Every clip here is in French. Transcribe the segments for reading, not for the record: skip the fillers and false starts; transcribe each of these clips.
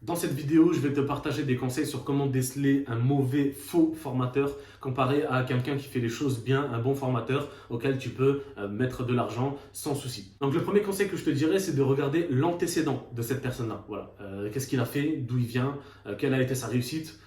Dans cette vidéo, je vais te partager des conseils sur comment déceler un mauvais faux formateur comparé à quelqu'un qui fait les choses bien, un bon formateur auquel tu peux mettre de l'argent sans souci. Donc le premier conseil que je te dirais, c'est de regarder l'antécédent de cette personne-là. Voilà, qu'est-ce qu'il a fait, d'où il vient, quelle a été sa réussite.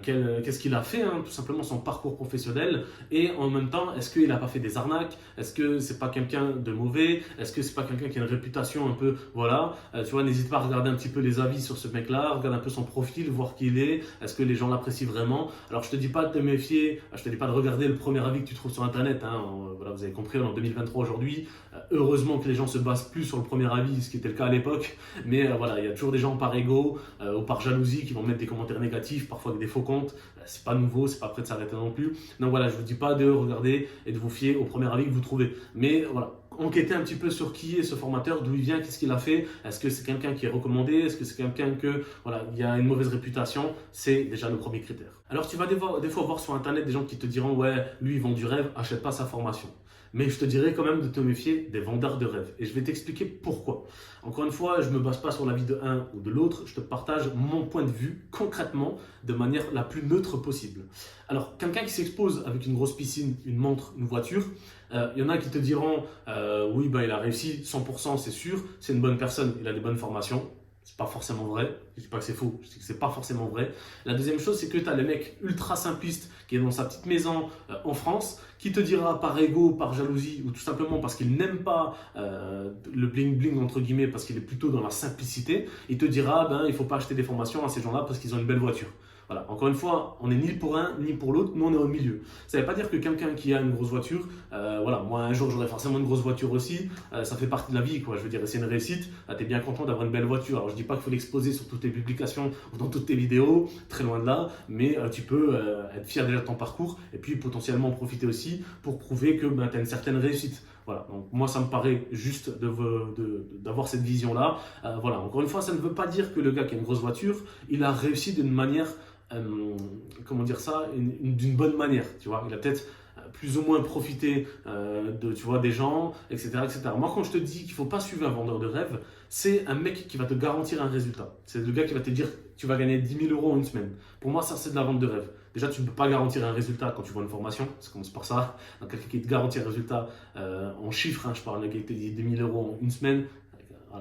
Qu'est-ce qu'il a fait, hein, tout simplement son parcours professionnel, et en même temps, est-ce qu'il n'a pas fait des arnaques, est-ce que c'est pas quelqu'un de mauvais, est-ce que c'est pas quelqu'un qui a une réputation un peu, voilà, tu vois, n'hésite pas à regarder un petit peu les avis sur ce mec-là, regarde un peu son profil, voir qui il est-ce que les gens l'apprécient vraiment. Alors je te dis pas de te méfier, je te dis pas de regarder le premier avis que tu trouves sur internet, hein, voilà, vous avez compris, on est en 2023 aujourd'hui, heureusement que les gens se basent plus sur le premier avis, ce qui était le cas à l'époque, mais voilà, il y a toujours des gens par ego ou par jalousie qui vont mettre des commentaires négatifs, parfois des faux comptes, c'est pas nouveau, c'est pas prêt de s'arrêter non plus. Donc voilà, je vous dis pas de regarder et de vous fier au premier avis que vous trouvez. Mais voilà, enquêtez un petit peu sur qui est ce formateur, d'où il vient, qu'est-ce qu'il a fait, est-ce que c'est quelqu'un qui est recommandé, est-ce que c'est quelqu'un que voilà, il y a une mauvaise réputation, c'est déjà le premier critère. Alors tu vas des fois voir sur internet des gens qui te diront ouais, lui il vend du rêve, achète pas sa formation. Mais je te dirais quand même de te méfier des vendeurs de rêves. Et je vais t'expliquer pourquoi. Encore une fois, je ne me base pas sur l'avis de l'un ou de l'autre. Je te partage mon point de vue concrètement de manière la plus neutre possible. Alors, quelqu'un qui s'expose avec une grosse piscine, une montre, une voiture, il y en a qui te diront oui, il a réussi 100%, c'est sûr. C'est une bonne personne, il a des bonnes formations. C'est pas forcément vrai. Je dis pas que c'est faux, je dis que c'est pas forcément vrai. La deuxième chose, c'est que tu as le mec ultra simpliste qui est dans sa petite maison en France, qui te dira par ego, par jalousie ou tout simplement parce qu'il n'aime pas le bling bling entre guillemets, parce qu'il est plutôt dans la simplicité, il te dira il faut pas acheter des formations à ces gens-là parce qu'ils ont une belle voiture. Voilà, encore une fois, on n'est ni pour un ni pour l'autre, nous on est au milieu. Ça ne veut pas dire que quelqu'un qui a une grosse voiture, voilà, moi un jour j'aurai forcément une grosse voiture aussi, ça fait partie de la vie, quoi. Je veux dire, c'est une réussite, tu es bien content d'avoir une belle voiture. Alors je dis pas qu'il faut l'exposer sur toutes tes publications ou dans toutes tes vidéos, très loin de là, mais tu peux être fier déjà de ton parcours et puis potentiellement en profiter aussi pour prouver que tu as une certaine réussite. Voilà, donc moi ça me paraît juste d'avoir cette vision-là. Voilà, encore une fois, ça ne veut pas dire que le gars qui a une grosse voiture, il a réussi d'une manière comment dire ça, d'une bonne manière, tu vois. Il a peut-être plus ou moins profité tu vois, des gens, etc., etc. Moi, quand je te dis qu'il ne faut pas suivre un vendeur de rêve, c'est un mec qui va te garantir un résultat. C'est le gars qui va te dire tu vas gagner 10 000 euros en une semaine. Pour moi, ça, c'est de la vente de rêve. Déjà, tu ne peux pas garantir un résultat quand tu vends une formation. Ça commence par ça. Donc, quelqu'un qui te garantit un résultat en chiffres, hein, je parle, qui te dit 10 000 euros en une semaine.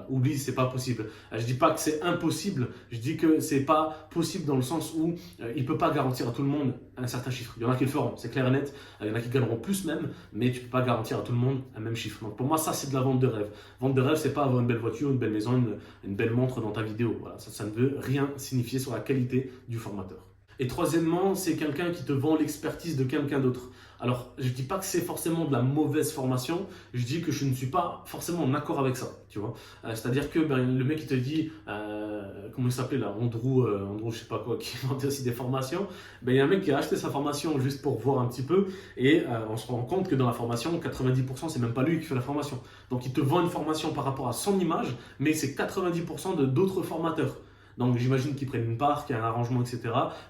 Oublie, c'est pas possible. Je dis pas que c'est impossible, je dis que c'est pas possible dans le sens où il peut pas garantir à tout le monde un certain chiffre. Il y en a qui le feront, c'est clair et net. Il y en a qui gagneront plus même, mais tu peux pas garantir à tout le monde un même chiffre. Donc pour moi, ça c'est de la vente de rêve. Vente de rêve, c'est pas avoir une belle voiture, une belle maison, une belle montre dans ta vidéo. Voilà, ça ne veut rien signifier sur la qualité du formateur. Et troisièmement, c'est quelqu'un qui te vend l'expertise de quelqu'un d'autre. Alors, je ne dis pas que c'est forcément de la mauvaise formation, je dis que je ne suis pas forcément en accord avec ça, tu vois. C'est-à-dire que le mec qui te dit, comment il s'appelait là, Andrew, je sais pas quoi, qui vendait aussi des formations, il y a un mec qui a acheté sa formation juste pour voir un petit peu, et on se rend compte que dans la formation, 90% c'est même pas lui qui fait la formation. Donc il te vend une formation par rapport à son image, mais c'est 90% de d'autres formateurs. Donc j'imagine qu'ils prennent une part, qu'il y a un arrangement, etc.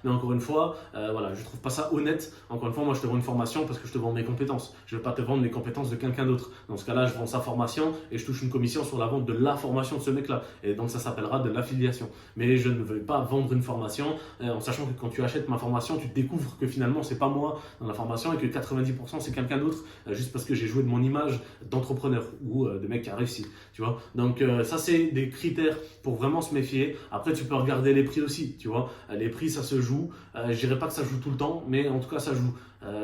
Mais encore une fois, voilà, je ne trouve pas ça honnête. Encore une fois, moi je te vends une formation parce que je te vends mes compétences. Je ne vais pas te vendre les compétences de quelqu'un d'autre. Dans ce cas-là, je vends sa formation et je touche une commission sur la vente de la formation de ce mec-là. Et donc ça s'appellera de l'affiliation. Mais je ne veux pas vendre une formation en sachant que quand tu achètes ma formation, tu découvres que finalement c'est pas moi dans la formation et que 90% c'est quelqu'un d'autre juste parce que j'ai joué de mon image d'entrepreneur ou de mec qui a réussi. Tu vois. Donc ça c'est des critères pour vraiment se méfier. Après tu peux regarder les prix aussi, tu vois. Les prix, ça se joue. Je dirais pas que ça joue tout le temps, mais en tout cas, ça joue.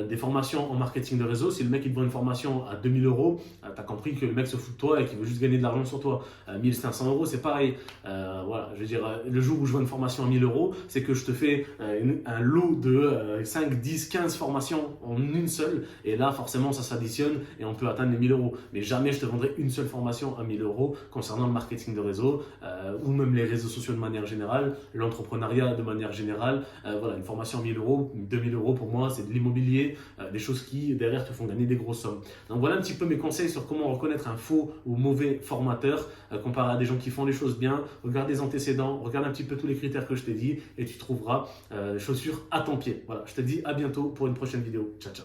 Des formations en marketing de réseau, si le mec il te vend une formation à 2000 euros, tu as compris que le mec se fout de toi et qu'il veut juste gagner de l'argent sur toi. 1500 euros, c'est pareil. Voilà, je veux dire, le jour où je vends une formation à 1000 euros, c'est que je te fais un lot de 5, 10, 15 formations en une seule. Et là, forcément, ça s'additionne et on peut atteindre les 1000 euros. Mais jamais je te vendrai une seule formation à 1000 euros concernant le marketing de réseau ou même les réseaux sociaux de manière générale, l'entrepreneuriat de manière générale. Voilà, une formation à 1000 euros, 2000 euros pour moi, c'est de l'immobilier. Des choses qui derrière te font gagner des grosses sommes. Donc voilà un petit peu mes conseils sur comment reconnaître un faux ou mauvais formateur comparé à des gens qui font les choses bien. Regarde les antécédents, regarde un petit peu tous les critères que je t'ai dit et tu trouveras chaussures à ton pied. Voilà, je te dis à bientôt pour une prochaine vidéo. Ciao ciao.